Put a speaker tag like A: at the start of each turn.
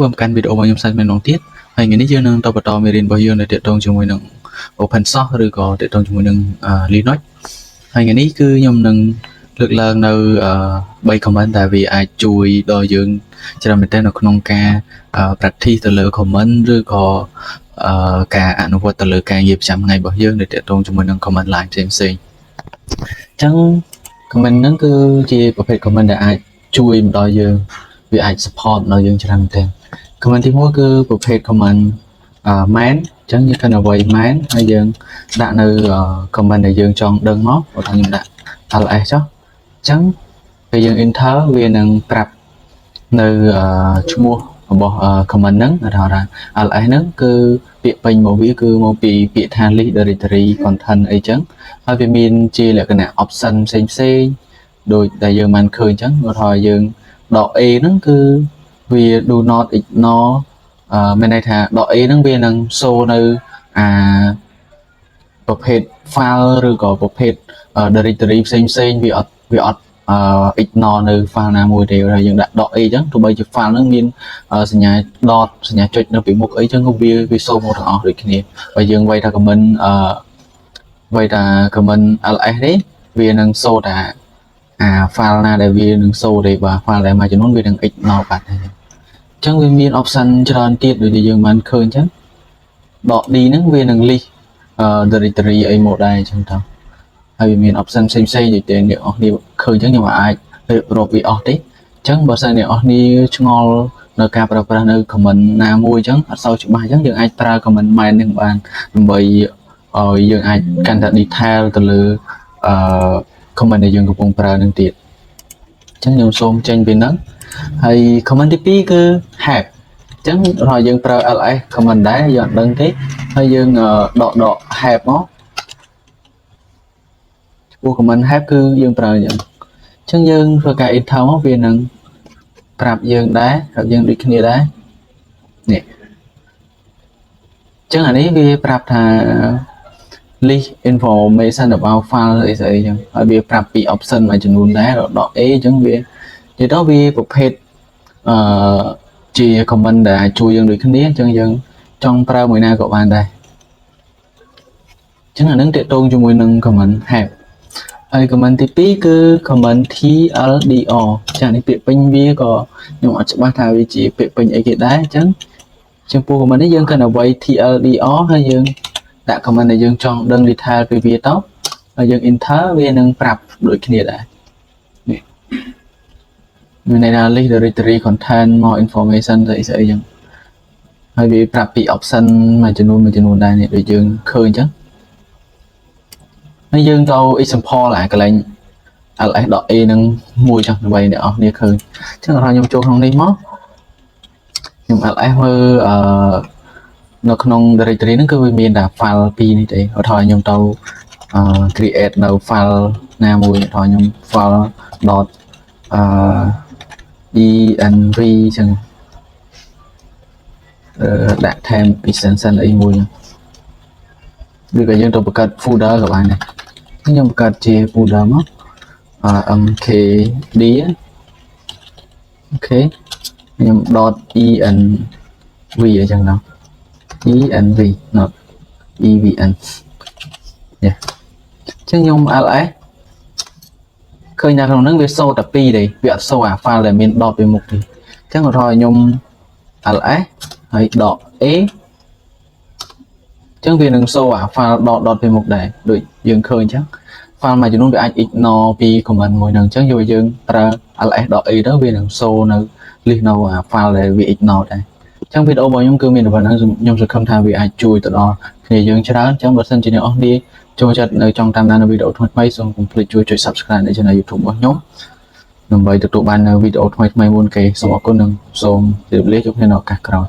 A: រួមកាន់វីដេអូរបស់ខ្ញុំសាច់ម្ដងទៀតហើយថ្ងៃនេះយើងនឹងទៅបន្តមេរៀនរបស់យើងនៅទាក់ទងជាមួយនឹង Open Source ឬក៏ទាក់ទងជាមួយនឹង Linux ហើយថ្ងៃនេះគឺខ្ញុំនឹងលើកឡើងនៅ3 comment ដែលវាអាចជួយដល់យើងច្រើនមែនទែននៅក្នុងការ practice ទៅលើ comment ឬក៏ការអនុវត្តទៅលើការងារប្រចាំថ្ងៃរបស់យើងដែលទាក់ទងជាមួយនឹង comment line ផ្សេងៗអញ្ចឹង comment ហ្នឹងគឺជាប្រភេទ comment ដែលអាចជួយដល់យើងវាអាច support ដល់យើងច្រើនមែនទែន comment ទី1គឺប្រភេទ comment main អញ្ចឹងយើងកាន់អ្វី main ហើយយើងដាក់នៅ comment ដែលយើងចង់ដឹងមកបើថាខ្ញុំដាក់ ls ចុះអញ្ចឹងពេលយើង enter វានឹងប្រាប់នៅឈ្មោះរបស់ comment ហ្នឹងថា ls ហ្នឹងគឺពាក្យពេញមកវាគឺមកពីពាក្យថា list directory content អីចឹងហើយវាមានជាលក្ខណៈ option ផ្សេងៗដូចដែលយើងបានឃើញអញ្ចឹងគាត់ថាយើងដក A ហ្នឹងគឺវា do not ignore មានន័យថាដក A ហ្នឹងវានឹង show នៅប្រភេទ file ឬក៏ប្រភេទ directory ផ្សេងវាអត់ ignore នៅ file ណាមួយទេហើយយើងដាក់ដក A អញ្ចឹងទោះបីជា file ហ្នឹងមានសញ្ញា dot សញ្ញាចុចនៅពីមុខអីអញ្ចឹងវា show មកទាំងអស់ដូចគ្នាបើយើងវាយថា comment ls នេះវានឹង show ថាfile ណាដែលវានឹង show ទេបាទ file ដែលមួយចំនួនវានឹង ignore បាត់ហើយអញ្ចឹងវាមាន option ច្រើនទៀតដូចយើងបានឃើញអញ្ចឹងដក D ហ្នឹងវានឹង list directory អីមកដែរអញ្ចឹងទៅហើយវាមាន option ផ្សេងៗដូចតែអ្នកនរគ្នាឃើញអញ្ចឹងខ្ញុំអាចរៀបរាប់វាអស់ទេអញ្ចឹងបើសិនអ្នកនរគ្នាឆ្ងល់នៅការប្រើប្រាស់នៅ comment ណាមួយអញ្ចឹងអត់សូវច្បាស់អញ្ចឹងយើងអាចប្រើ comment main ហ្នឹងបានដើម្បីឲ្យយើងអាចកាន់តែ detail ទៅលើcomment ដែលយើងកំពុងប្រើនឹងទៀតអញ្ចឹងខ្ញុំសូមចេញពីហ្នឹងហើយ comment ទី2គឺ help អញ្ចឹងរហូតយើងប្រើ ls comment ដែរយើងអត់ដឹងទេហើយយើងដក help មកចំពោះ comment help គឺយើងប្រើអញ្ចឹងយើងធ្វើការ enter មកវានឹងប្រាប់យើងដែរប្រាប់យើងដូចគ្នាដែរនេះអញ្ចឹងអានេះវាប្រាប់ថា list information about file អីស្អីអញ្ចឹងហើយវាប្រាប់ពី option មួយចំនួនដែរដក A អញ្ចឹងវានិយាយទៅវាប្រភេទជា comment ដែលជួយយើងដូចគ្នាអញ្ចឹងយើងចង់ប្រើមួយណាក៏បានដែរអញ្ចឹងអានឹងទាក់ទងជាមួយនឹង comment help ហើយ comment ទី2គឺ comment TLDR ចានេះពាក្យពេញវាក៏ខ្ញុំអត់ច្បាស់ថាវាជាពាក្យពេញអីគេដែរអញ្ចឹងចំពោះ comment នេះយើងកាន់អ្វី TLDR ហើយយើងដាក់ comment ដែលយើងចង់ដឹង detail ពីវាទៅហើយយើង enter វានឹងប្រាប់ដូចគ្នាដែរនេះមានន័យថា list directory content more information ស្អីអញ្ចឹងហើយវាប្រាប់ពី option មួយចំនួនដែរនេះដូចយើងឃើញអញ្ចឹងហើយយើងទៅ example កន្លែង ls.a នឹងមួយចុះដើម្បីអ្នកនរគ្នាឃើញអញ្ចឹងដល់ខ្ញុំចូលក្នុងនេះមកខ្ញុំ ls មើលនៅក្នុង directory ហ្នឹងគឺវាមានតែ file 2នេះទេឧទាហរណ៍ខ្ញុំទៅ create នៅ file ណាមួយឧទាហរណ៍ខ្ញុំ file .env ចឹងដាក់ time extension អីមួយឬក៏យើងទៅបង្កើត folder ក៏បានដែរខ្ញុំបង្កើតជា folder មកmkd អូខេខ្ញុំ .env អញ្ចឹងដល់ env not evn យ៉ាអញ្ចឹងខ្ញុំ ls ឃើញថាក្នុងហ្នឹងវាសូតែ2ទេវាអត់សូអា file ដែលមាន dot ពីមុខទេអញ្ចឹងឧទាហរណ៍ខ្ញុំ ls ហើយ .a អញ្ចឹងវានឹងសូអា file dot ពីមុខដែរដូចយើងឃើញអញ្ចឹង file មួយចំនួនវាអាច ignore ពី comment មួយហ្នឹងអញ្ចឹងយើងប្រើ ls.a ទៅវានឹងសូនៅ list នៅអា file ដែលវា ignore ដែរអញ្ចឹងវីដេអូរបស់ខ្ញុំគឺមានតែប៉ុណ្្នឹងខ្ញុំសង្ឃឹមថាវាអាចជួយទៅដល់គ្នាយើងច្រើនអញ្ចឹងបើសិនជាអ្នកនរគ្នាចូលចិត្តនៅចង់តាមដាននៅវីដេអូថ្មីៗសូមកុំភ្លេចជួយចុច subscribe នៅ channel YouTube របស់ខ្ញុំដើម្បីទទួលបាននៅវីដេអូថ្មីៗមុនគេសូមអរគុណនិងសូមជម្រាបលាជួបគ្នានៅឱកាសក្រោយ